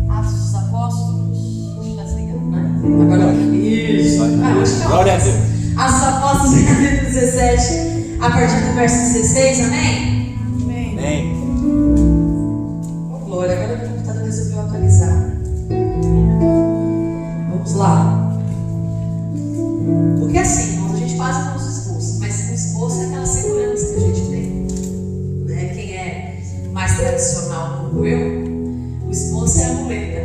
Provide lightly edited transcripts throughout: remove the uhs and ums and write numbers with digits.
Atos dos Apóstolos, está chegando, né? Agora, isso. Glória a Deus. Atos dos Apóstolos, capítulo 17, a partir do verso 16, amém? Amém. Oh, glória, agora o computador resolveu atualizar. Vamos lá. Porque assim, irmãos, a gente quase não se esforça, mas o esforço é aquela segurança que a gente tem, né? Quem é mais tradicional como eu, o esforço é a muleta.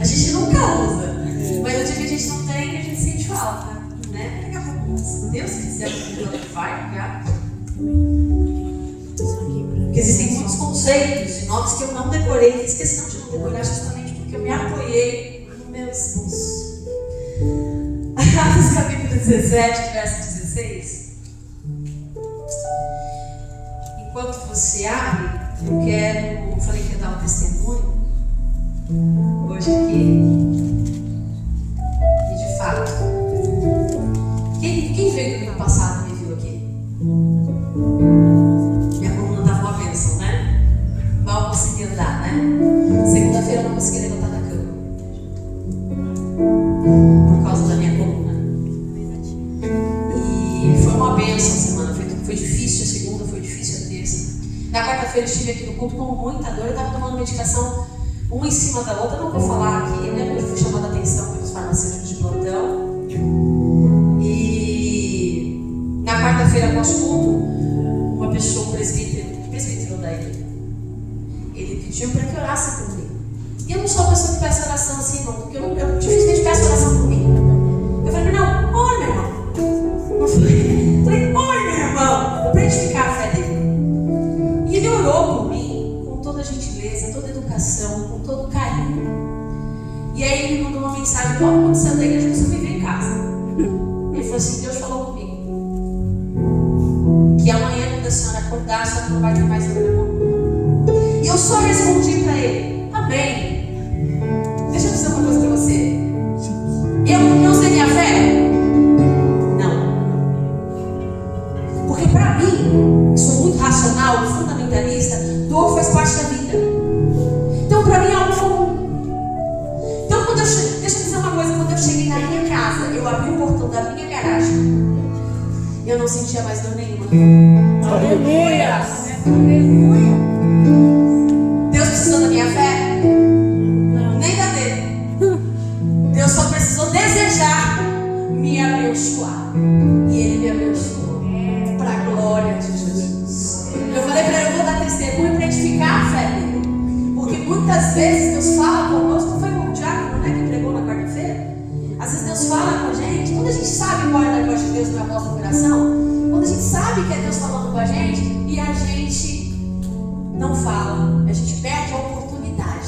A gente nunca usa, mas o dia que a gente não tem, a gente sente falta, né? Daqui a pouco, se Deus quiser, o vai pegar. Porque existem muitos conceitos e notas que eu não decorei, fiz questão de não decorar justamente porque eu me apoiei no meu esforço. Atos capítulo 17, verso 16. Enquanto você abre, eu falei que ia dar um testemunho hoje aqui. E de fato, quem veio domingo passado me viu aqui? Minha coluna estava uma bênção, né? Mal consegui andar, né? Segunda-feira eu não consegui levantar da cama por causa da minha coluna. E foi uma bênção a semana. Foi difícil a segunda, foi difícil a terça. Na quarta-feira eu estive aqui no culto com muita dor. Eu estava tomando medicação uma em cima da outra. Não vou falar aqui, né? Porque eu fui chamada a atenção pelos farmacêuticos de plantão. E na quarta-feira, após o culto, uma pessoa, um presbítero da igreja, ele pediu para que eu orasse por mim. E eu não sou a pessoa que peça oração assim, não, porque eu dificilmente peço oração por mim. Eu falei, não, ora, meu irmão. Eu falei, ora, meu irmão, para edificar a fé dele. E ele orou por mim com toda a gentileza, toda a educação, com todo o carinho. E aí ele me mandou uma mensagem logo quando saiu da igreja, que eu viver em casa. Ele falou assim, Deus falou comigo que amanhã, quando a senhora acordar, a senhora não vai ter mais dor na coluna. E eu só respondi para ele, amém. Deixa eu dizer uma coisa para você. Eu sei minha fé? Não. Porque para mim, sou muito racional, fundamentalista, dor faz parte da vida. Então para mim é algo comum. Então deixa eu dizer uma coisa, quando eu cheguei na minha casa, eu abri o portão da minha garagem, eu não sentia mais dor nenhuma. Aleluia! Aleluia! Deus precisou da minha fé? Não. Nem da dele. Deus só precisou desejar me abençoar. E Ele me abençoou. Para a glória de Jesus. Eu falei para ele, eu vou dar testemunho para edificar a fé dele. Porque muitas vezes Deus fala conosco, foi o diácono, né, que pregou na quarta-feira. Às vezes Deus fala com a gente, quando a gente sabe qual é a voz de Deus na nossa coração, quando a gente sabe que é Deus falando com a gente e a gente não fala, a gente perde a oportunidade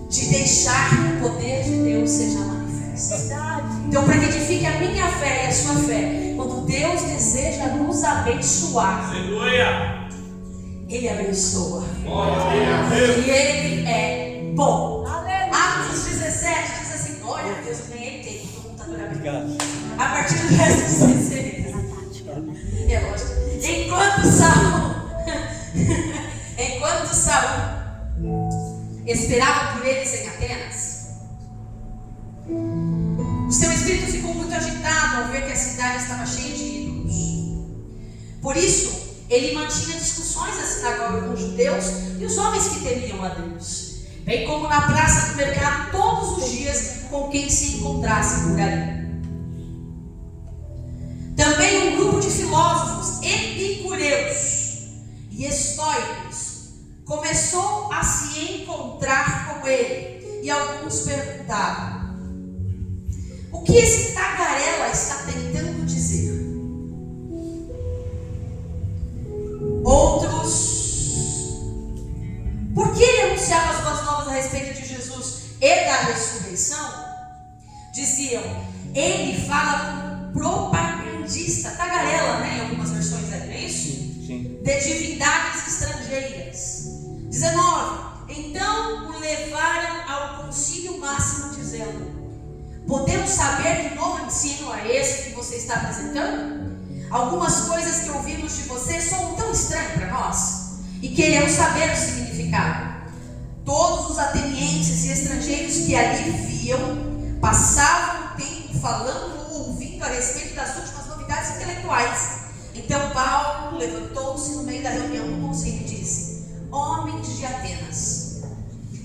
de deixar que o poder de Deus seja manifesto. Então, para que edifique a minha fé e a sua fé, quando Deus deseja nos abençoar, Aleluia! Ele abençoa. Aleluia! E Ele é bom. Atos 17 diz assim, glória a Deus, eu ganhei tempo, todo mundo está adorando. A partir do verso 16. É lógico. Enquanto Saul esperava por eles em Atenas, o seu espírito ficou muito agitado ao ver que a cidade estava cheia de ídolos. Por isso, ele mantinha discussões na sinagoga com os judeus e os homens que temiam a Deus, bem como na praça do mercado todos os dias com quem se encontrasse por ali. Também um grupo de filósofos epicureus e estoicos começou a se encontrar com ele, e alguns perguntavam: o que esse tagarela está tentando dizer? Outros: por que ele anunciava as boas novas a respeito de Jesus e da ressurreição? Diziam: ele fala como propagandista, tagarela, né? Em algumas versões é isso? Sim. De divindades estrangeiras. 19. Então o levaram ao concílio máximo, dizendo: podemos saber que novo ensino é esse que você está apresentando? Algumas coisas que ouvimos de você são tão estranhas para nós. e queremos saber o significado. Todos os atenienses e estrangeiros que ali viam passavam o tempo falando ou ouvindo a respeito das últimas novidades intelectuais. Então Paulo levantou-se no meio da reunião do conselho e disse: homens de Atenas,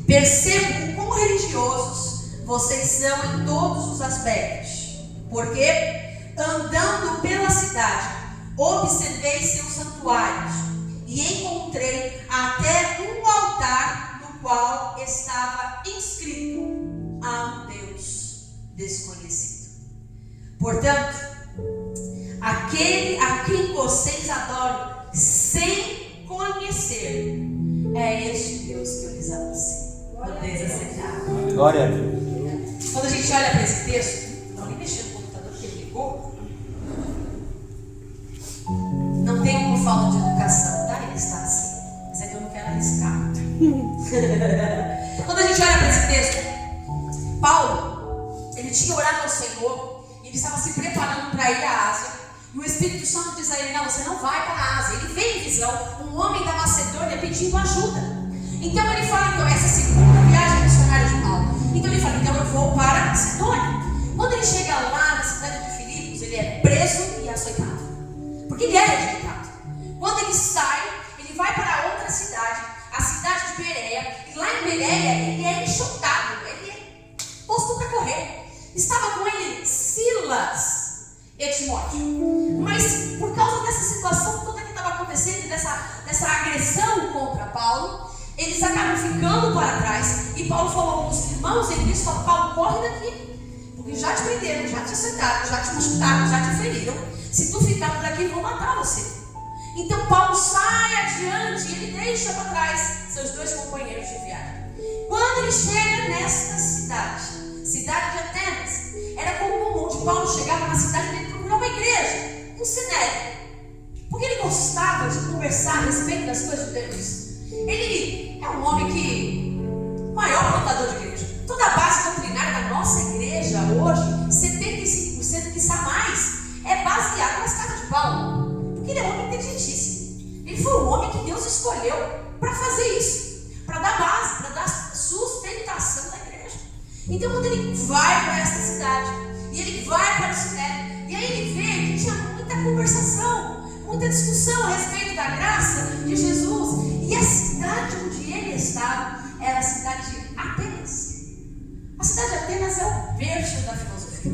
percebo quão religiosos vocês são em todos os aspectos, porque andando pela cidade observei seus santuários e encontrei até um altar no qual estava inscrito: a um Deus desconhecido. Portanto, aquele a quem vocês adoram sem conhecer, é este Deus que eu lhes anuncio. Podeis aceitar. Glória a Deus. Quando a gente olha para esse texto, não nem mexer no computador que ele ligou. Não tem como falta de educação, tá? Ele está assim, mas é que eu não quero arriscar. Quando a gente olha para esse texto, Paulo, ele tinha orado ao Senhor, e ele estava se preparando para ir à Ásia, e o Espírito Santo diz a ele: não, você não vai para a Ásia. Ele vê em visão um homem da Macedônia pedindo ajuda. Então ele fala: então essa é a segunda viagem missionária de Paulo. Então ele fala: então eu vou para a Macedônia. Quando ele chega lá na cidade de Filipos, ele é preso e açoitado, porque ele é rejeitado. Quando ele sai, ele vai para outra cidade, a cidade de Bereia, e lá em Bereia ele é enxotado, ele é posto para correr. Estava com ele Silas e Timóteo, mas por causa dessa situação toda que estava acontecendo, dessa agressão contra Paulo, eles acabam ficando para trás. E Paulo falou aos irmãos em Cristo: Paulo, corre daqui, porque já te prenderam, já te açoitaram, já te machucaram, já te feriram. Se tu ficar por aqui, vão matar você. Então Paulo sai adiante e ele deixa para trás seus dois companheiros de viagem. Quando ele chega nesta cidade de Atenas, era comum onde Paulo chegava na cidade dele procurar uma igreja, um sinédrio, porque ele gostava de conversar a respeito das coisas de Deus. Ele é um homem que, maior plantador de igreja. Toda a base doutrinária da nossa igreja hoje, 75% que está mais, é baseada nas cartas de Paulo, porque ele é um homem inteligentíssimo. Ele foi um homem que Deus escolheu para fazer isso, para dar base, para dar sustentação da igreja. Então quando ele vai para essa cidade, e ele vai para o sinédrio, e aí ele vê que tinha muita conversação, muita discussão a respeito da graça de Jesus. E a cidade onde ele estava era a cidade de Atenas. A cidade de Atenas é o berço da filosofia,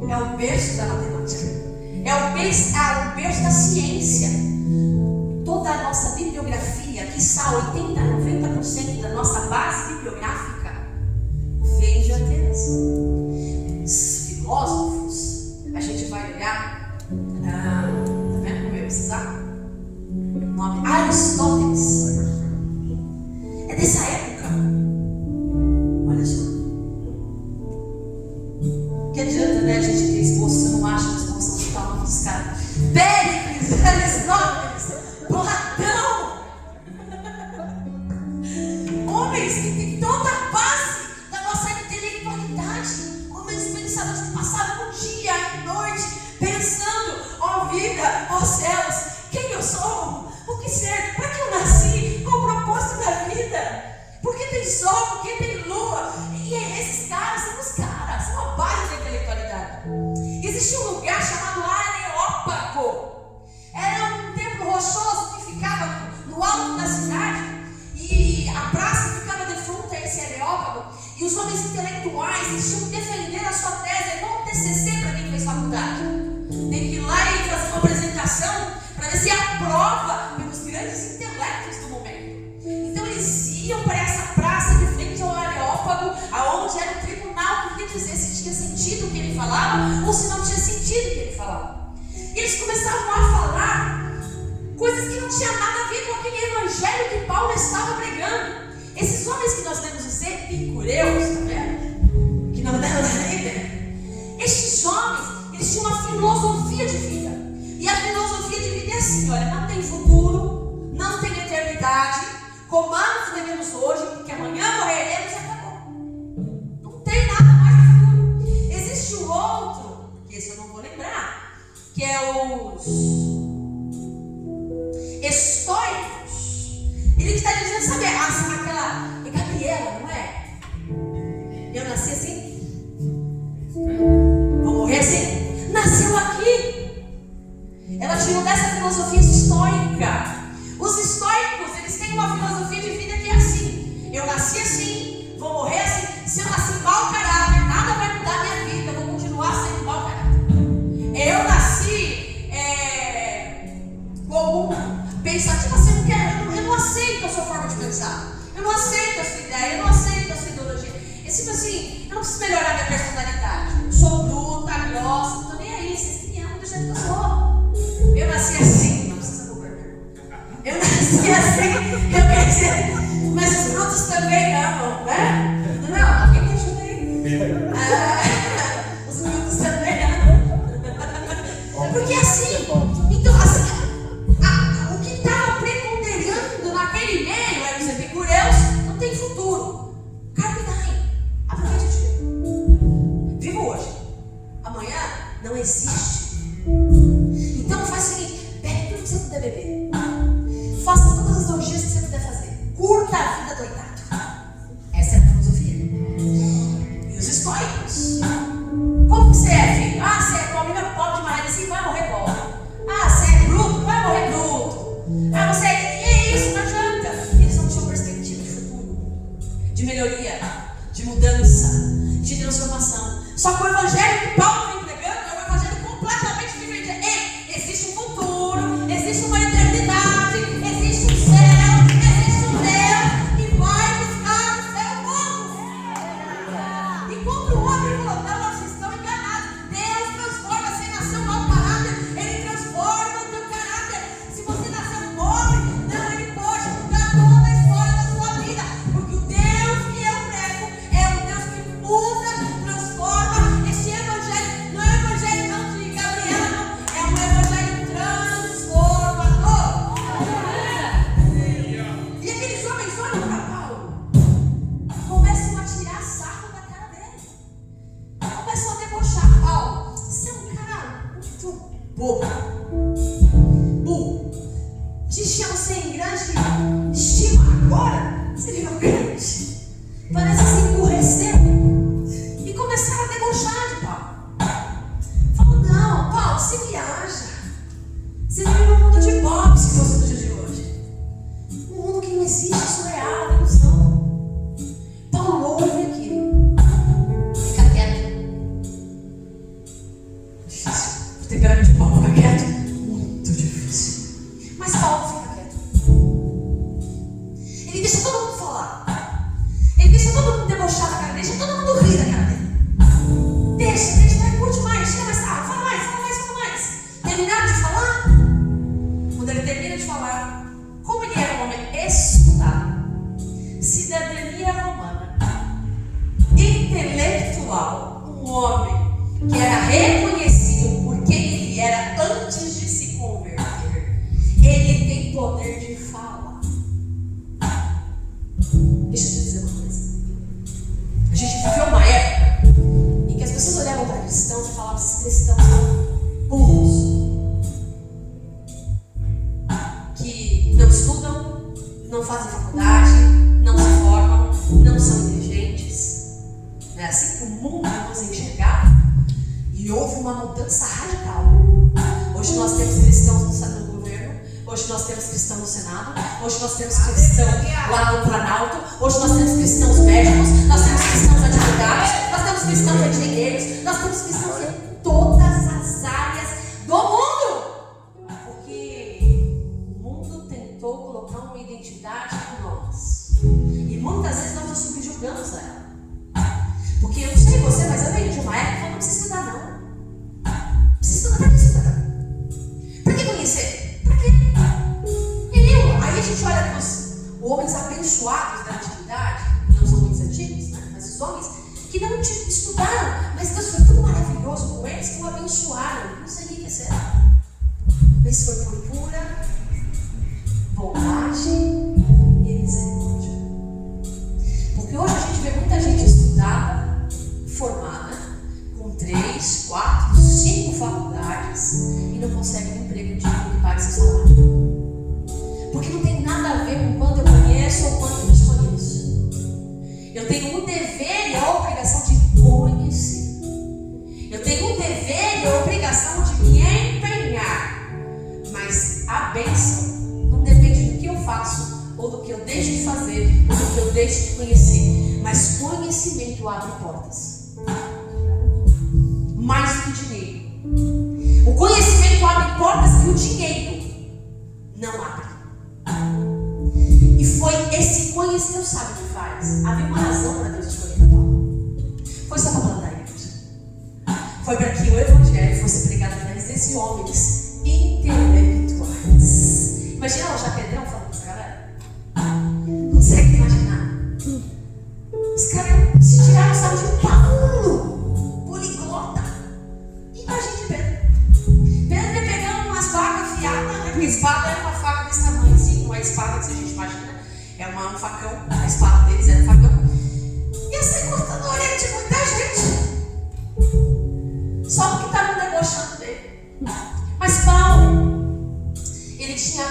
é o berço da matemática, é o berço da ciência. Toda a nossa bibliografia, que está 80% a 90% da nossa base bibliográfica, vem de Atenas. Os filósofos, a gente vai olhar, tá vendo como eu precisar? O nome Aristóteles é dessa época. Olha só. Que adianta, né, a gente ter exposto, você não acha a exposição de tal nome dos caras? Péricles, Aristóteles, Platão. Homens que têm toda a base da nossa intelectualidade. Homens pensadores que passaram o dia e noite pensando: ó vida, ó céus, quem eu sou? O que ser? Para que eu nasci? Qual o propósito da vida? Por que tem sol? Por que tem lua? E esses caras são os caras, são a base da intelectualidade. Existia um lugar chamado Areópago. Era um templo rochoso que ficava no alto da cidade, e a praça ficava de frente a esse Areópago, e os homens intelectuais tinham que defender a sua tese. É igual um TCC para quem fez faculdade. Tem que ir lá e fazer uma apresentação para ver se aprova pelos grandes intelectos do momento. Então eles iam para essa praça de frente ao Areópago, aonde era o tribunal que ia dizer se tinha sentido o que ele falava ou se não tinha sentido o que ele falava. E eles começavam a falar coisas que não tinham nada a ver com aquele evangelho que Paulo estava pregando. Esses homens que nós temos os epicureus, tá vendo? Que não deram nada. Estes homens, eles tinham uma filosofia de vida. E a filosofia de vida é assim: olha, não tem futuro, não tem eternidade, comamos e bebemos hoje, porque amanhã morreremos e acabou. Não tem nada mais no futuro. Existe o outro, que esse eu não vou lembrar, que é os estoicos. vou morrer assim. Se eu nasci mau caráter, nada vai mudar a minha vida. Eu vou continuar sendo mau caráter. Eu nasci como pensativo assim, eu não aceito a sua forma de pensar. Eu não aceito a sua ideia, eu não aceito a sua ideologia. É tipo assim, eu não preciso melhorar minha personalidade. Eu sou bruta, grossa, não tô nem aí. Vocês me amam do jeito que eu sou. Eu nasci assim, não precisa concordar. Eu nasci assim, eu quero dizer, mas os brutos também amam, né? Não, alguém me ajuda aí. Os brutos também amam. Porque assim, então assim, o que estava preponderando naquele meio eram os epicureus, não tem futuro. Carpinai, aproveite o dia. Viva hoje. Amanhã não existe. Então faz o seguinte, bebe tudo que você puder beber. Faça todas as orgias que você puder fazer. Curta a vida doidado. Essa é a filosofia. E os estoicos. Como que você é, filho? Ah, você é pobre, pobre demais, assim vai morrer pobre. Ah, você é bruto, vai morrer bruto. Ah, você é... E é isso, não adianta. Eles não tinham perspectiva de futuro, de melhoria, de mudança, de transformação. Só que o evangelho que Paulo vem pregando é um evangelho completamente diferente. Ei, existe um futuro, existe uma eternidade, existe um céu, existe um Deus que vai buscar o seu povo. E quando o homem falou, não, vocês estão enganados. Deus transforma, você nasceu mau caráter, Ele transforma o teu caráter. Se você nasceu pobre, não, Ele pode mudar toda a história da sua vida. Porque o Deus que eu prego é o Deus que muda, transforma. Este evangelho não é um evangelho não de Gabriela, não. É um evangelho transformador. E aqueles homens olham para Paulo, começam a tirar sarro da cara dele. Começam a debochar. Paulo, você é um cara muito bobo. Burro. Te chama sem grande estima. Agora você virou crente. Parece que se emburreceu. E começaram a debochar de Paulo. Falou, não, Paulo, você viaja. Você vive num mundo de bobs que você no dia de hoje. Um mundo que não existe, isso é real, é ilusão. Paulo ouve aquilo. Fica quieto. Difícil. O temperamento de Paulo fica quieto. Muito difícil. Mas Paulo fica quieto. Ele deixa todo mundo falar. Ele deixa todo mundo debochar da cara dele. Deixa todo mundo rir da cara dele. Deixa, vai, curte mais, chega mais, fala mais. Terminaram de falar? Quando ele termina de falar, como ele era um homem estudado, cidadania romana, intelectual, um homem que era reconhecido por quem ele era antes de se converter, ele tem poder de fala. Deixa eu te dizer uma coisa. A gente viveu uma época em que as pessoas olhavam para cristãos e falavam: esses cristãos são burros, que não estudam, não fazem faculdade, não se formam, não são inteligentes. É assim que o mundo nos enxergava. E houve uma mudança radical. Hoje nós temos cristãos no governo, hoje nós temos cristãos no Senado, hoje nós temos cristãos lá no Planalto, hoje nós temos cristãos médicos, nós temos cristãos advogados, nós temos cristãos engenheiros, nós temos cristãos em todas as áreas do mundo. Porque o mundo tentou colocar uma identidade em nós. E muitas vezes nós nos subjugamos a ela. Porque eu não sei você, mas eu venho de uma época que não precisa estudar, não. Precisa estudar, pra que estudar? Pra que conhecer? Pra quê? Aí a gente olha para os homens abençoados da antiguidade, não são homens antigos, né? Mas os homens que não estudaram, mas Deus foi tão maravilhoso com eles que o abençoaram, não se enriqueceram. Mas foi por pura bondade e misericórdia. Porque hoje a gente vê muita gente estudada, formada, com 3, 4, 5 faculdades e não consegue um emprego digno que pague seu salário. Porque não tem nada a ver com quando eu conheço ou quando eu desconheço. Eu tenho o dever e a obrigação de conhecer. Eu tenho o dever e a obrigação de me empenhar. Mas a bênção não depende do que eu faço, fazer do que eu deixo de conhecer. Mas conhecimento abre portas. Mais do que dinheiro. O conhecimento abre portas que o dinheiro não abre. E foi esse conhecimento, Deus sabe o que faz. Havia uma razão para Deus escolher Paulo. Foi só para plantar a igreja. Foi para que o evangelho fosse pregado através desses homens intelectuais. Imagina o Japedrão falando para essa galera. Consegue imaginar? Os caras se tiraram o sarro de Paulo, poliglota. Imagine Pedro. Pedro ia pegando umas facas afiadas, né? Porque a espada era uma faca desse tamanhozinho, não é a espada que a gente imagina. É um facão, a espada deles era um facão. Ia ser cortando a orelha de muita gente. Só porque estavam debochando dele. Mas Paulo, ele tinha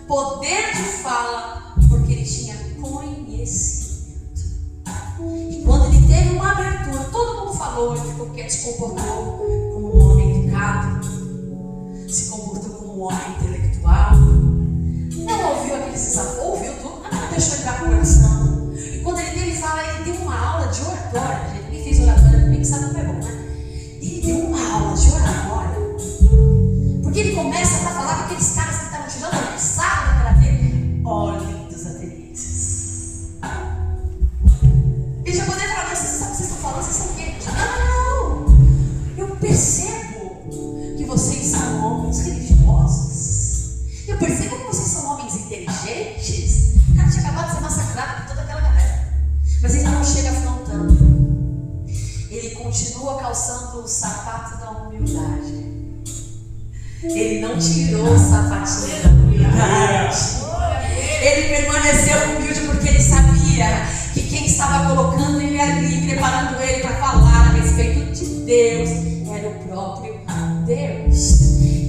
poder de fala, porque ele tinha conhecimento. E quando ele teve uma abertura, todo mundo falou, ele ficou quieto, se comportou como um homem educado, se comportou como um homem intelectual. Não ouviu aqueles desafios, ouviu tudo, mas não deixou entrar no coração. E quando ele teve fala, ele deu uma aula de oratória. Gente, quem fez oratória comigo sabe como é bom, né? Ele deu uma aula de oratória. Porque ele começa para falar com aqueles caras que estavam tirando a sarro da cara dele. Olhem dos atenienses. Ele já poderia falar, vocês sabem o que vocês estão falando, vocês são o quê? Não! Eu percebo que vocês são homens religiosos. Eu percebo que vocês são homens inteligentes. O cara tinha acabado de ser massacrado por toda aquela galera. Mas ele não chega afrontando. Ele continua calçando o sapato da humildade. Ele não tirou o sapatinho da humildade. Ele permaneceu humilde porque ele sabia que quem estava colocando ele ali, preparando ele para falar a respeito de Deus, era o próprio Deus.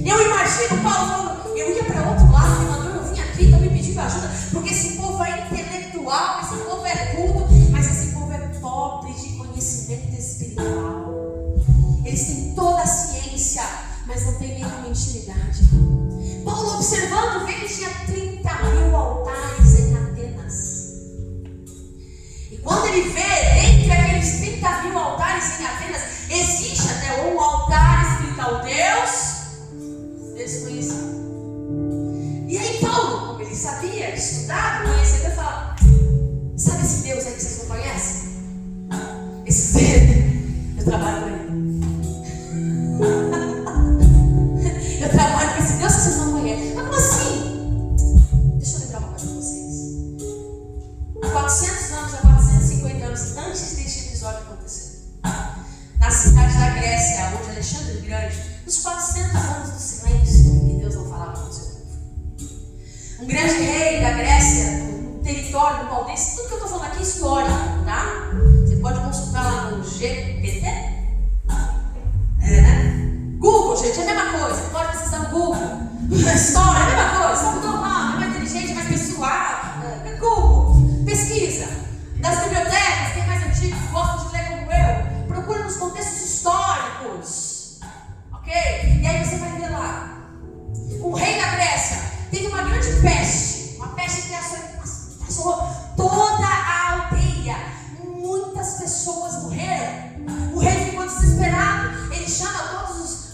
Eu imagino Paulo falando, eu ia para outro lado, me mandou, eu vim aqui, está me pedindo ajuda, porque esse povo é intelectual, esse povo é culto, mas esse povo é pobre de conhecimento espiritual. Eles têm toda a ciência, mas não tem nenhuma intimidade. Paulo, observando, vê que tinha 30.000 altares em Atenas. E quando ele vê, dentre aqueles 30.000 altares em Atenas, existe até um altar escrito ao Deus desconhecido. E aí Paulo, como ele sabia, estudava, conhecia, ele fala, sabe esse Deus aí que vocês não conhecem? Esse Deus, eu trabalho com ele. Eu trabalho com esse Deus que vocês não conhecem. Mas como assim? Deixa eu lembrar uma coisa para vocês. Há 400 anos, há 450 anos antes deste episódio acontecer, na cidade da Grécia, onde Alexandre o Grande, nos 400 anos do silêncio, que Deus não falava com o seu povo. Um grande rei da Grécia, um território do Valdense, tudo que eu estou falando aqui é história, tá? Você pode consultar lá no GPT. Google, gente, é a mesma coisa. Pode precisar do Google. História, é a mesma coisa. Só mudou o nome, é mais inteligente, é mais pessoal. Google, pesquisa. Das bibliotecas, quem é mais antigo, gosta de ler como eu, procura nos contextos históricos. Ok? E aí você vai ver lá. O rei da Grécia teve uma grande peste. Uma peste que assolou toda a aldeia. Muitas pessoas morreram. O rei ficou desesperado. Ele chama todos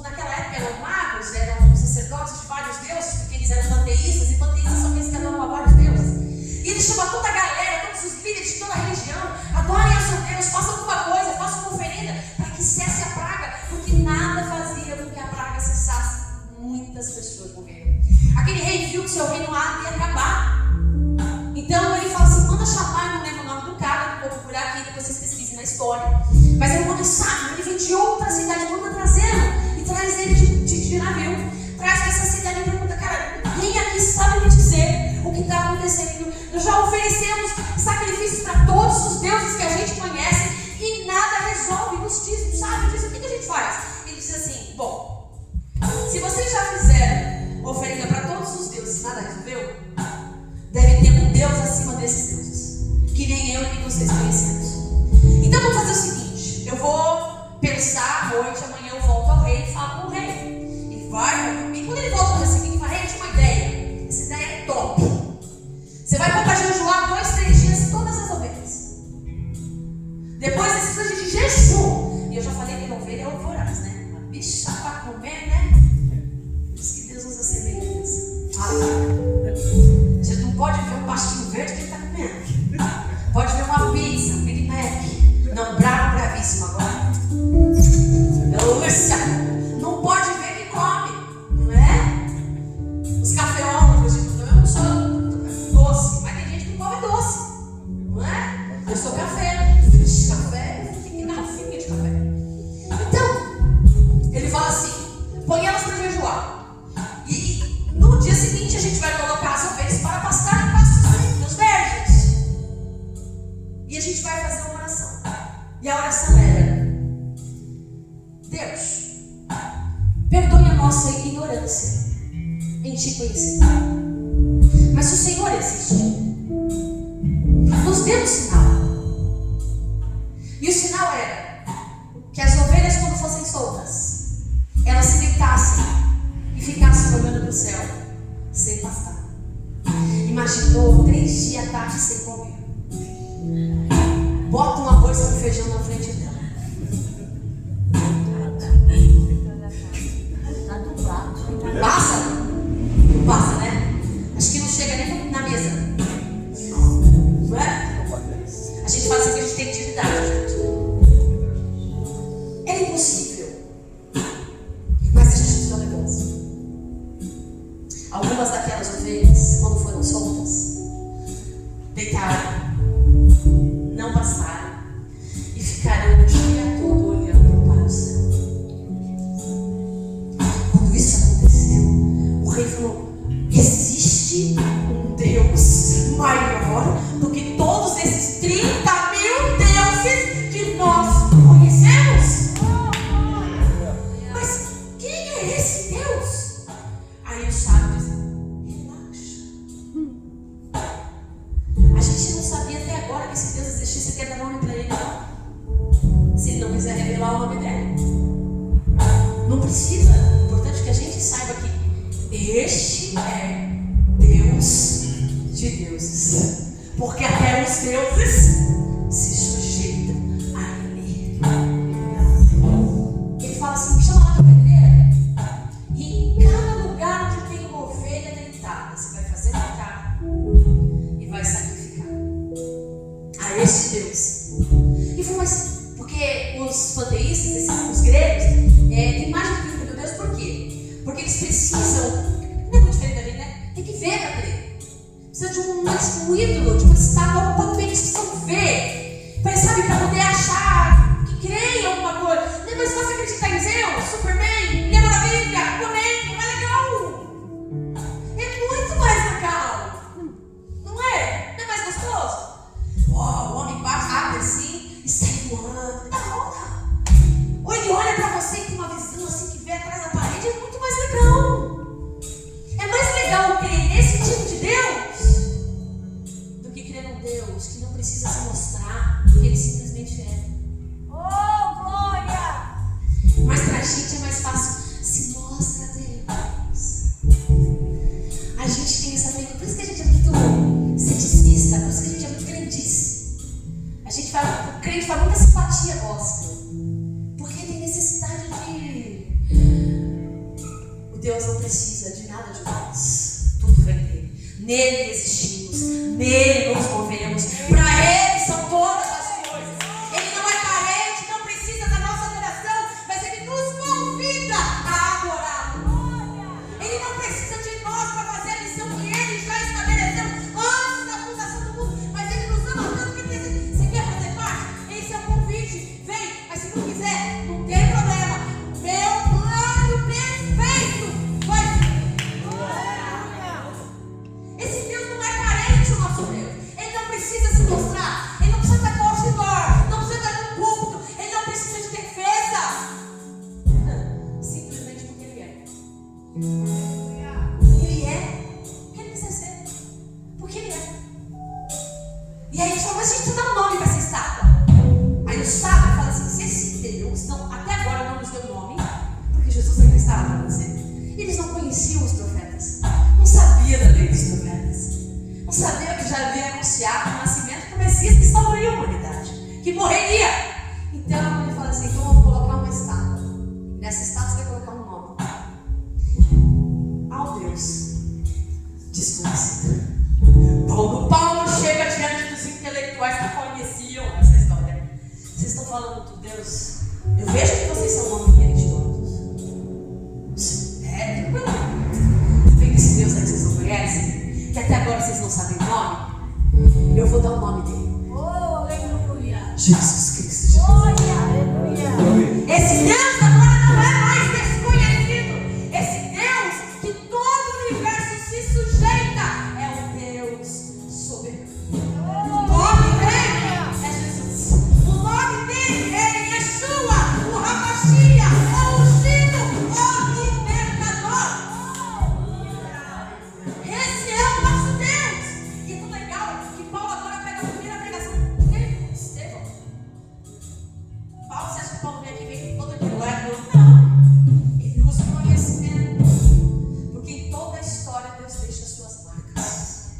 naquela época eram magos, eram sacerdotes de vários deuses, porque eles eram panteístas, e panteístas são aqueles que adoram a vários deuses. E ele chama toda a galera, todos os líderes de toda a religião, adorem ao seu Deus, façam alguma coisa, façam uma oferenda, para que cesse a praga, porque nada fazia com que a praga cessasse. Muitas pessoas morreram. Aquele rei viu que seu reino ia acabar. Então ele fala assim, manda chamar, eu não lembro o nome do cara, vou procurar aqui, depois vocês pesquisem na história. Mas era um homem sábio, ele veio de outra cidade, manda trazê-lo. Traz ele de navio, traz para essa cidade e pergunta, cara, quem aqui sabe me dizer o que está acontecendo? Nós já oferecemos sacrifícios para todos os deuses que a gente conhece e nada resolve, nos diz, não sabe, diz o que a gente faz? Ele diz assim, bom, se vocês já fizeram oferenda para todos os deuses e nada resolveu, deve ter um Deus acima desses deuses, que nem eu nem vocês conhecemos. Então vamos fazer o seguinte, eu vou pensar à noite, amanhã eu volto ao rei e falo com o rei. Ele vai dormir. Quando ele volta no dia seguinte, ele fala, rei, eu tinha uma ideia. Essa ideia é top. Você vai comprar jejuar 2 seu café. Ixi, café, tem que garrafinha de café. Então, ele fala assim: põe elas para jejuar. E no dia seguinte a gente vai colocar as ovelhas para pastar em pastos verdes. E a gente vai fazer uma oração. E a oração era: Deus, perdoe a nossa ignorância em te conhecer. Mas se o Senhor existe, nos dê um sinal. E o sinal era que as ovelhas, quando fossem soltas, elas se deitassem e ficassem olhando para o céu, sem pastar. Imaginou 3 dias à tarde sem comer. Bota um arroz com feijão na frente dela. Passa? Não passa, né? Acho que não chega nem na mesa. Não é? A gente fala assim que a gente tem intimidade, gente. É impossível. Mas a gente precisa lembrança. Algumas daquelas ovelhas, quando foram soltas, deitaram, não passaram e ficaram o dia todo olhando para o céu. Quando isso aconteceu, o rei falou: existe um Deus maior do que todos esses 30 mil deuses que nós conhecemos? Mas quem é esse Deus? Aí o sábio diz: relaxa. A gente não sabia até agora que esse Deus existisse, quer dar nome para ele, não. Se ele não quiser revelar o nome dele, não precisa. O importante é que a gente saiba que este é Deus de deuses, porque até os deuses se sujeitam a ele. Ele fala assim: chama lá a pedreira, e em cada lugar onde tem uma ovelha deitada, você vai fazer deitar e vai sacrificar a este Deus. E foi mais, porque os panteístas, os gregos, têm mais de 30 mil deuses. Por quê? Porque eles precisam, não é muito diferente da gente, né? Tem que ver para crer. Precisa de um ídolo, de uma estátua, um papel, eles precisam ver. Sabe, para poder achar que creem em alguma coisa. Mas você acredita em Zeus, Superman, Mulher Maravilha, Boneco, não é legal? É muito mais legal. Não é? Não é mais gostoso? O homem abre assim e sai voando. Da hora. Ou ele olha para você e tem uma visão assim que vê atrás da parede. É muito mais legal. É mais legal crer nesse tipo de Deus do que crer num Deus que não precisa se mostrar, que ele simplesmente é. Oh, glória! Mas pra gente é mais fácil. Se mostra, Deus. A gente tem essa mente. Por isso que a gente é muito ceticista. Por isso que a gente é muito crendice. A gente fala, o crente fala muita simpatia gospel, porque tem necessidade de. O Deus não precisa de nada de nós. Tudo vem dele. Nele existimos. Nele nos movemos. Para ele são todas as coisas. Ele não é carente, não precisa da nossa adoração, mas ele nos convida a adorá-lo. Ele não precisa de nós para fazer a missão que ele já estabeleceu antes da fundação do mundo, mas ele nos ama tanto que ele diz: você quer fazer parte? Esse é o convite, vem, mas se não quiser, não tem problema. Meu plano perfeito vai ser. Esse Deus não é carente, o nosso Deus. Ele não precisa se mostrar, ele não precisa estar com outdoor, não precisa estar com púlpito, ele não precisa de defesa. Simplesmente porque ele é. Ele é porque ele quiser ser. Porque ele é. E aí a gente fala: mas a gente precisa dar um nome para essa estátua. Aí o sábio fala assim: se esse Deus não, até agora não nos deu nome, porque Jesus ainda estava para você. Eles não conheciam os profetas, não sabia da lei dos profetas, não sabia que já havia anunciado o nascimento do Messias que salvaria a humanidade, que morreria. Então ele fala assim: então vamos colocar uma estátua. Nessa estátua você vai colocar um nome. Ao Deus desconhecido. Paulo chega diante dos intelectuais que conheciam essa história. Vocês estão falando do Deus? Eu vejo que vocês são homens religiosos. É, tranquilo. Vem desse Deus aí que vocês não conhecem, que até agora vocês não sabem o nome. Eu vou dar o nome dele. Oh, aleluia! Jesus Cristo. Esse Deus agora não é mais desconhecido. Esse Deus que todo o universo se sujeita é o Deus soberano. O nome dele é Jesus. O nome dele é Yeshua, o Hamashia, o ungido, o libertador. Esse é o nosso Deus. E é tão legal que Paulo agora pega a primeira pregação dele, Estevão. Paulo, você acha que Paulo vem aqui vem todo direto? Não. Ele usa o conhecimento. Porque em toda a história Deus deixa suas marcas.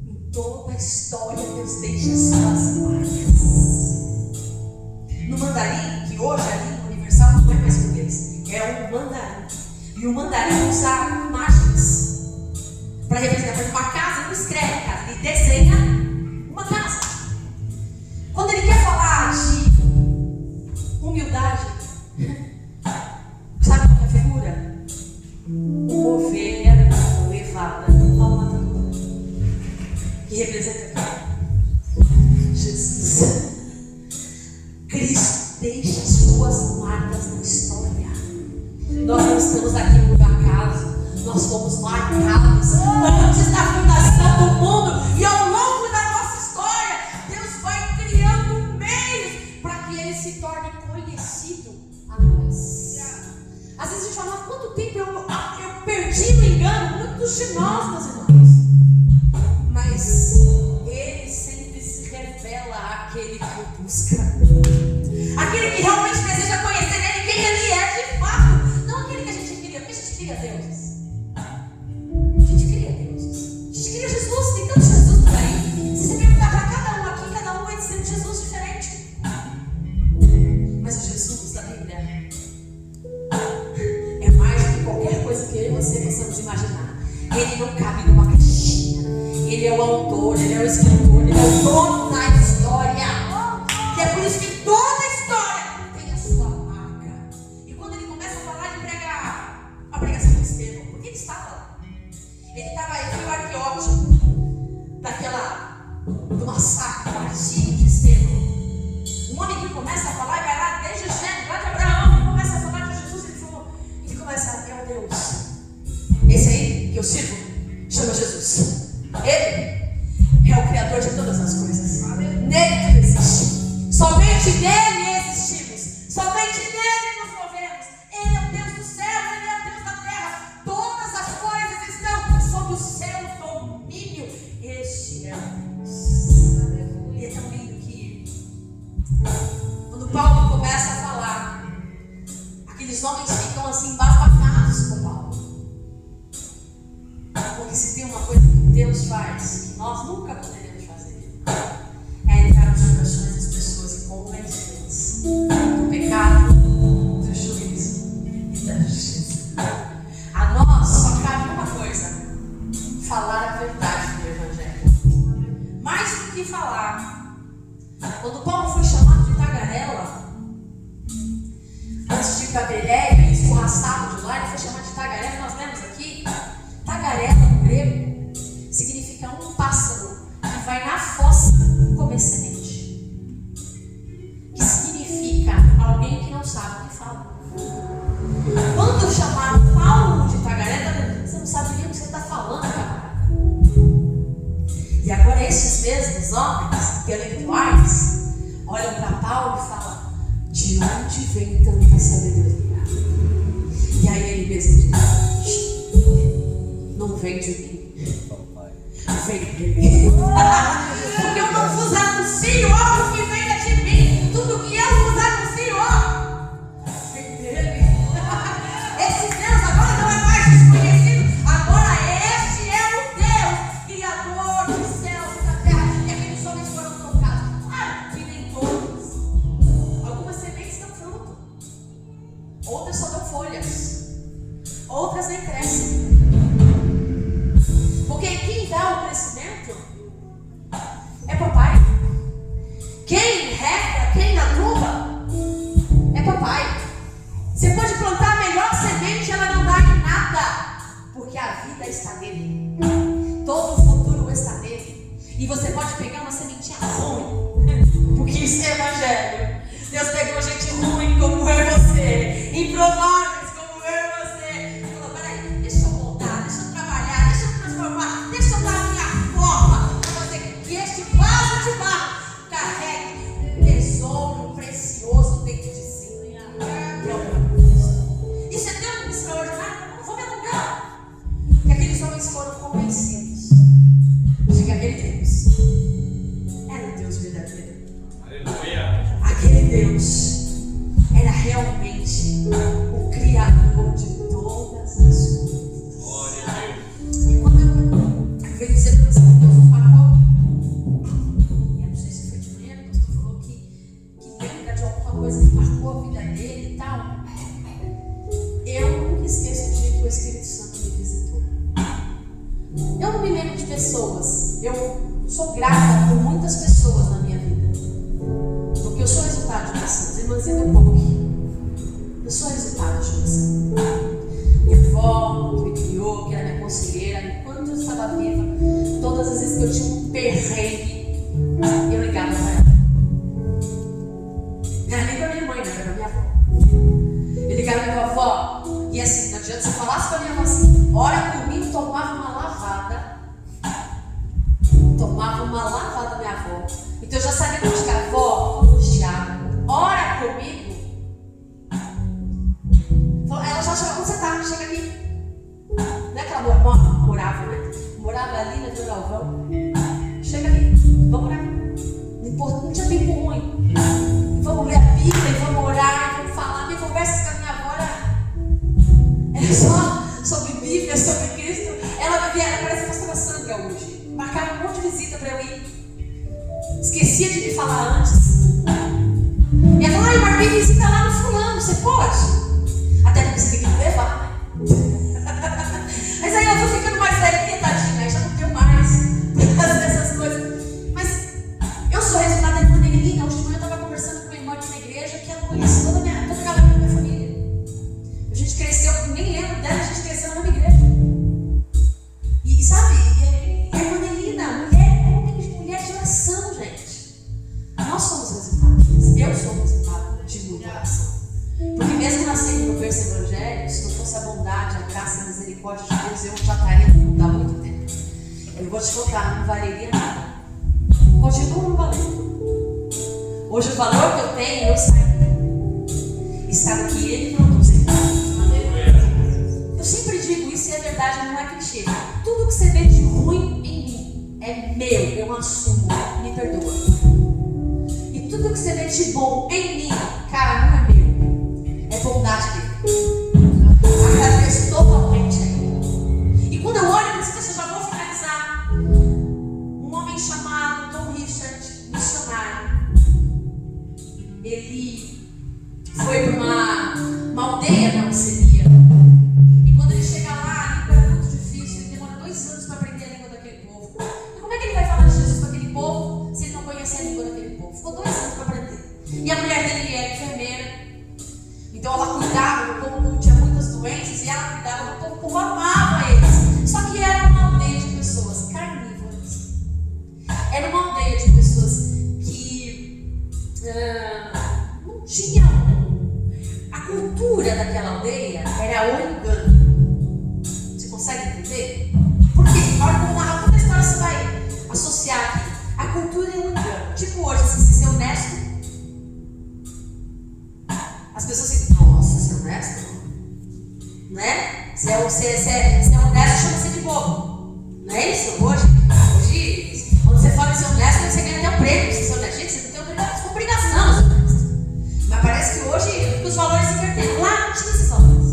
Em toda a história Deus deixa suas marcas. No mandarim, que hoje a língua universal não é mais português, é o mandarim. E o mandarim usa imagens para representar. Por exemplo, uma casa não escreve casa, ele desenha uma casa. Quando ele quer falar de humildade, sabe qual é a figura? Uma ovelha levada ao matador, que representa Jesus. Cristo deixa suas marcas na história. Nós não estamos aqui por acaso, nós fomos marcados antes da fundação do mundo, e ao longo da nossa história Deus vai criando meios para que ele se torne conhecido a nós. Às vezes a gente fala, há quanto tempo eu perdi no engano, muitos de nós, meus irmãos. Mas ele sempre se revela àquele que o busca, aquele que realmente deseja conhecer ele, quem ele é de fato, não aquele que a gente queria, porque a gente queria deuses. A gente queria deuses. A gente queria Jesus, tem tanto Jesus por aí. Se você perguntar para cada um aqui, cada um vai dizer um Jesus diferente. Mas o Jesus da Bíblia é mais do que qualquer coisa que eu e você possamos imaginar. Ele não cabe numa caixinha. Ele é o autor, ele é o escritor, ele é o dono da história. E é por isso que toda a história tem a sua marca. E quando ele começa a falar de pregar a pregação de Estevão, porque ele estava lá. Ele estava aí, foi o arqueótipo do massacre, do martírio de Estevão. Um homem que começa a falar e vai lá desde o Gênesis, lá de Abraão, e começa a falar de Jesus. Ele começa a é o Deus. Esse aí que eu sirvo chama Jesus. Ele é o Criador de todas as coisas. Nele tudo existe. Somente nele existimos. Somente nele nos movemos. Ele é o Deus do céu, ele é o Deus da terra. Todas as coisas estão sob o seu domínio. Este é o Deus. E é tão lindo que quando Paulo começa a falar, aqueles homens ficam assim embasbacados com Paulo. Porque se tem uma coisa que Deus faz, que nós nunca poderemos fazer, é entrar nos corações das pessoas e convencê-las do pecado, do juízo e da justiça. A nós só cabe uma coisa: falar a verdade do Evangelho. Mais do que falar, quando Paulo foi chamado de tagarela, antes de ir para Bereia e escorraçado de lá, ele foi chamado de tagarela. Nós lemos aqui, tagarela no grego significa um pássaro que vai na fossa comer semente, que significa alguém que não sabe o que fala. Quando chamaram Paulo de tagarela, você não sabe nem o que você está falando, cara. E agora esses mesmos homens intelectuais olham para Paulo e falam: de onde vem tanta sabedoria? E aí ele mesmo diz: não vem de mim, vem de mim. Porque eu não vos anuncio algo que venha de mim. Tudo que eu vos anuncio vem dele. Esse Deus agora não é mais desconhecido. Agora este é o Deus, Criador dos céus e da terra. E aqueles homens foram tocados. Claro que nem todos. Algumas sementes dão fruto, outras só dão folhas, outras nem crescem. Porque quem dá o crescimento é papai. Quem rega, quem aduba é papai. Você pode plantar a melhor semente, ela não dá em nada, porque a vida está nele. Todo o futuro está nele. E você pode pegar uma sementinha ruim, isso é evangelho. Deus pegou gente ruim como eu e você, improváveis como eu e você, e falou: peraí, deixa eu voltar, deixa eu trabalhar, deixa eu transformar, deixa eu dar a minha forma para fazer que este vaso de barro carregue um tesouro precioso dentro de si. Isso é tão extraordinário, eu não vou me alongar. Que aqueles homens foram convencidos de que aquele Deus era o Deus verdadeiro. Aleluia. Aquele Deus era realmente o Criador de todas as coisas. Glória a Deus. E quando eu venho dizer para você que Deus não parou, eu não sei se foi de manhã, o pastor falou que lembra de alguma coisa que marcou a vida dele e tal. Eu nunca esqueço o dia que o Espírito Santo me visitou. Eu não me lembro de pessoas. Eu sou grata por muitas pessoas na minha vida. Porque eu sou resultado de oração. Irmãzinha do POC. Eu sou resultado de oração. Minha avó, que me criou, que era minha conselheira, enquanto eu estava viva, todas as vezes que eu tinha um perrengue, eu ligava para ela. Não era nem para minha mãe, não era para minha avó. Eu ligava para minha avó, e assim, não adianta você falasse para minha avó assim: ora comigo, tomava uma lavada. Tomava uma lavada minha avó. Então eu já sabia como chegar: avó, Thiago, ora comigo. Ela já chegava: onde você tá? Chega aqui. Não é que ela morava, né? Morava ali na Vila Galvão. Chega aqui, vamos orar. Não tinha tempo ruim. Vamos ler a Bíblia, vamos orar, vamos falar. Minha conversa com a minha avó era só sobre Bíblia, sobre Cristo. Ela vivia, parece a pastora Sandra hoje. Marcava um monte de visita para eu ir. Esquecia de me falar antes. E ela falou: ai, marquei visita lá no fulano, você pode? Até porque você tem que me levar, né? Mas aí eu vou ficando mais velhinha, tadinha, aí já não tenho mais pra fazer essas coisas. Mas eu sou resultado da irmã Nelina. Hoje de manhã eu estava conversando com uma irmã aqui na igreja que ela conhece toda a galera da minha família. A gente cresceu, nem lembro dela, a gente cresceu na mesma igreja. E sabe, a irmã Nelina, mulher de oração, gente. Nós somos resultados. Eu sou resultado de muita oração. Porque mesmo nascendo no berço evangélico, se não fosse a bondade, a graça e a misericórdia de Deus, eu já estaria no mundo há muito tempo. Eu vou te contar, não valeria nada. Continua não valendo. Hoje o valor que eu tenho, eu saio. Está no que Ele produz em mim. Eu sempre digo isso, e é verdade, não é clichê. Tudo que você vê de ruim em mim é meu, eu assumo, me perdoa. E tudo que você vê de bom em mim, cara, não é meu. É bondade dele. Agradeço totalmente a ele. E quando eu olho para isso, eu já vou finalizar. Um homem chamado Tom Richard, missionário. Ele foi para uma aldeia na Oceania. E quando ele chega lá, a língua é muito difícil. Ele demora 2 anos para aprender a língua daquele povo. E como é que ele vai falar de Jesus para aquele povo se ele não conhece a língua daquele povo? Ficou 2 anos para aprender. E a mulher dele era enfermeira. Então ela cuidava do povo, tinha muitas doenças, e ela cuidava do povo, o povo amava eles. Só que era uma aldeia de pessoas carnívoras. Era uma aldeia de pessoas que não tinham. A cultura daquela aldeia era o engano. Você consegue entender? Porque a hora que eu narrar toda a história, você vai associar aqui. A cultura é o engano. Tipo hoje, assim, se ser honesto. As pessoas dizem: nossa, você é honesto? Né? Se é honesto, chama-se de bobo. Não é isso? Hoje, quando você fala de ser honesto, você ganha até um prêmio. Se você é honesto, gente, você não tem obrigação de ser honesto. Mas parece que hoje os valores inverteram. Lá não tinha esses valores.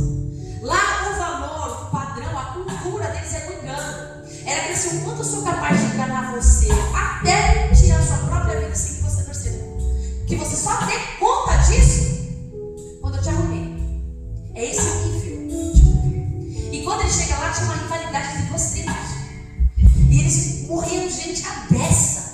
Lá o valor, o padrão, a cultura deles era o engano. Era crescer o quanto eu sou capaz de enganar você, até tirar a sua própria vida sem que você perceba. Que você só tem conta disso quando eu te arrumei. É esse nível de poder. E quando ele chega lá, tinha uma rivalidade de 2 tribos. E eles morriam gente à beça.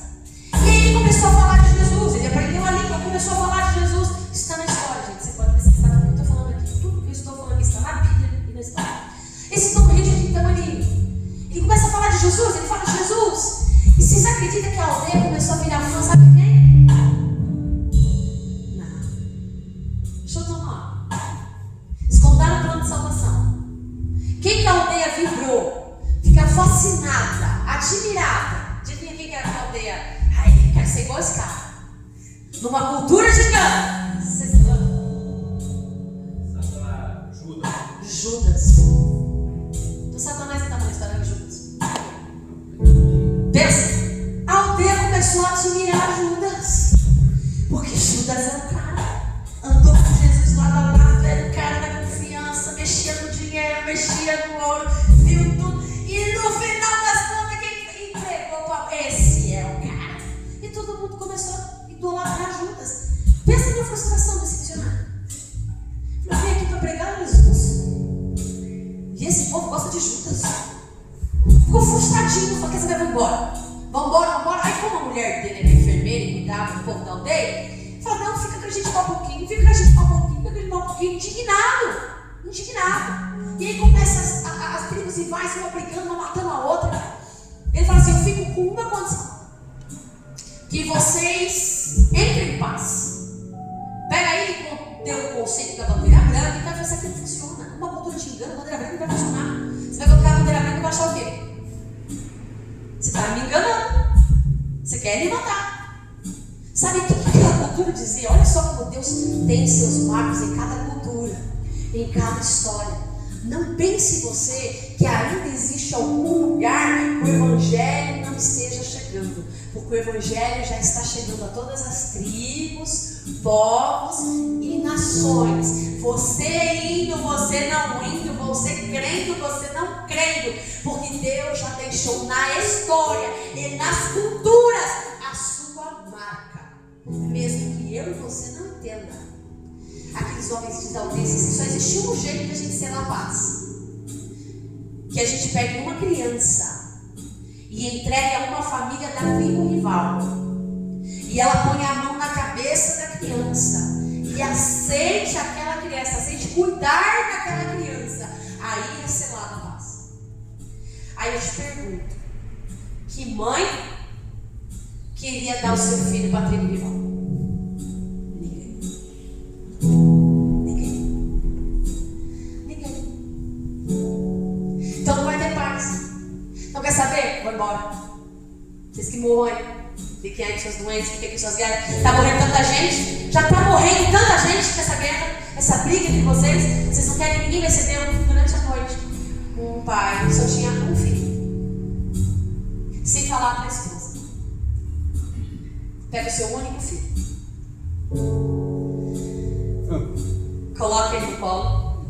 ser igual esse cara. Numa cultura de engano. Judas. Do Satanás está na história de Judas. Pensa. A aldeia começou a admirar Judas. Porque Judas era o cara. Andou com Jesus lado a lado. Era o cara da confiança. Mexia no dinheiro, mexia no ouro. Viu tudo. E no final das contas, quem entregou para esse é o cara. E todo mundo começou a idolatrar Judas. Pensa na frustração desse missionário. Eu vim aqui para pregar Jesus. E esse povo gosta de Judas. Ficou frustradinho. Falou: quer saber? Vamos embora. Aí como a mulher dele era enfermeira e cuidava do povo da aldeia, falou: não, fica com a gente um pouquinho. Indignado. E aí começa as tribos rivais, uma brigando, uma matando a outra. Ele fala assim: eu fico com uma condição. Que vocês entrem em paz. Pega aí e deu o conceito da bandeira branca e vai ver se aquilo funciona. Uma cultura de engano, a bandeira branca não vai funcionar. Você vai colocar a bandeira branca e vai achar o quê? Você está me enganando. Você quer me matar. Sabe o que aquela cultura dizia? Olha só como Deus tem seus marcos em cada cultura, em cada história. Não pense você que ainda existe algum lugar que o Evangelho não esteja chegando. Porque o Evangelho já está chegando a todas as tribos, povos e nações. Você indo, você não indo, você crendo, você não crendo. Porque Deus já deixou na história e nas culturas a sua marca. Mesmo que eu e você não entenda. Aqueles homens de aldeia, só existia um jeito de a gente ser na paz. Que a gente pegue uma criança e entregue a uma família da tribo rival. E ela põe a mão na cabeça da criança. E aceite aquela criança, aceite cuidar daquela criança. Aí é selada a paz. Aí eu te pergunto: que mãe queria dar o seu filho para a tribo rival? Ninguém. Então não vai ter paz. Então quer saber? Vou embora. Vocês que morram aí. Fiquem aí com suas doenças, fiquem com suas guerras. Está morrendo tanta gente. Já está morrendo tanta gente com essa guerra, essa briga entre vocês. Vocês não querem ninguém receber durante a noite. Um pai só tinha um filho. Sem falar para a esposa. Pega o seu único filho. Coloca ele no colo.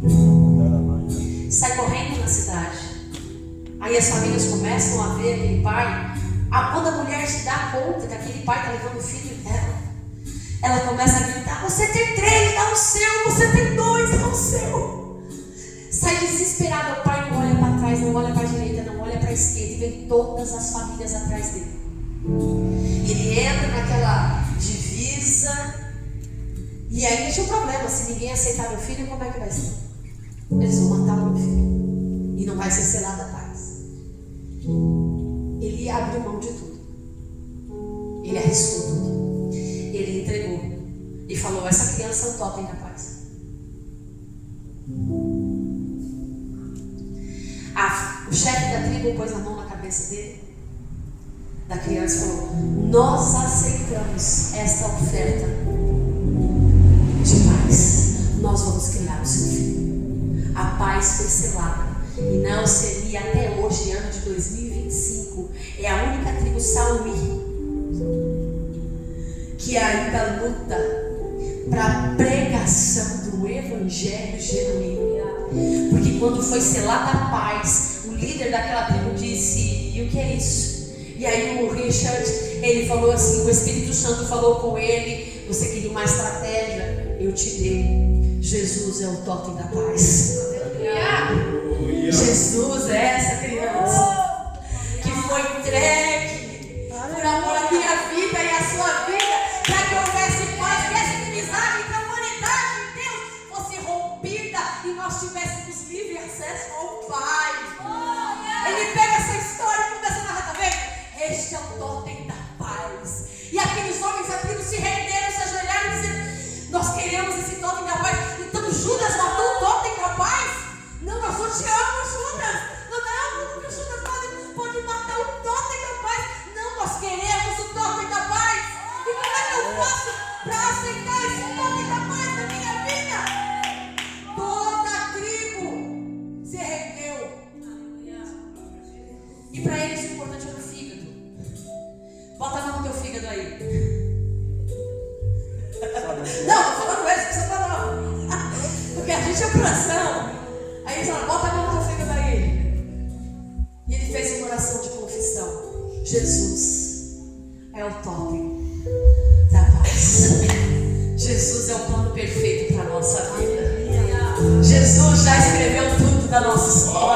Sai correndo na cidade. Aí as famílias começam a ver aquele pai. Quando a mulher se dá conta que aquele pai está levando o filho dela, ela começa a gritar: você tem 3, dá o seu. Você tem 2, dá o seu. Sai desesperado. O pai não olha para trás, não olha para a direita, não olha para a esquerda. E vem todas as famílias atrás dele. Ele entra naquela divisa. E aí tinha um problema: se ninguém aceitar meu filho, como é que vai ser? Eles vão matar o meu filho. E não vai ser selada a paz. Ele abriu mão de tudo. Ele arriscou tudo. Ele entregou. E falou: essa criança é um totem da paz. O chefe da tribo pôs a mão na cabeça dele, da criança, e falou: nós aceitamos esta oferta de paz. Nós vamos criar o seu filho. A paz foi selada. E não seria até hoje, ano de 2025. É a única tribo Saumi que ainda luta para a pregação do Evangelho genuíno. Porque quando foi selada a paz, o líder daquela tribo disse: e o que é isso? E aí o Richard, ele falou assim, o Espírito Santo falou com ele: você queria uma estratégia? Eu te dei. Jesus é o totem da paz. Jesus é essa criança que foi entregue por amor à minha vida e à sua vida, para que houvesse paz, houvesse inimizade, que a humanidade de Deus fosse rompida e nós tivéssemos livre acesso ao Pai. Ele pega essa história e começa a narrar também. Este é o totem da paz. E aqueles homens da tribo se renderam, se ajoelharam e disseram: nós queremos esse totem da paz. Então Judas matou o totem da paz? Não, nós odiamos Judas. Não, porque Judas pode matar o totem da paz. Não, tô falando mesmo, não precisa falar não. Porque a gente é coração. Aí ele fala, bota a mão no teu fígado aí. E ele fez uma oração de confissão. Jesus é o top da paz. Jesus é o plano perfeito para a nossa vida. Jesus já escreveu tudo da nossa história.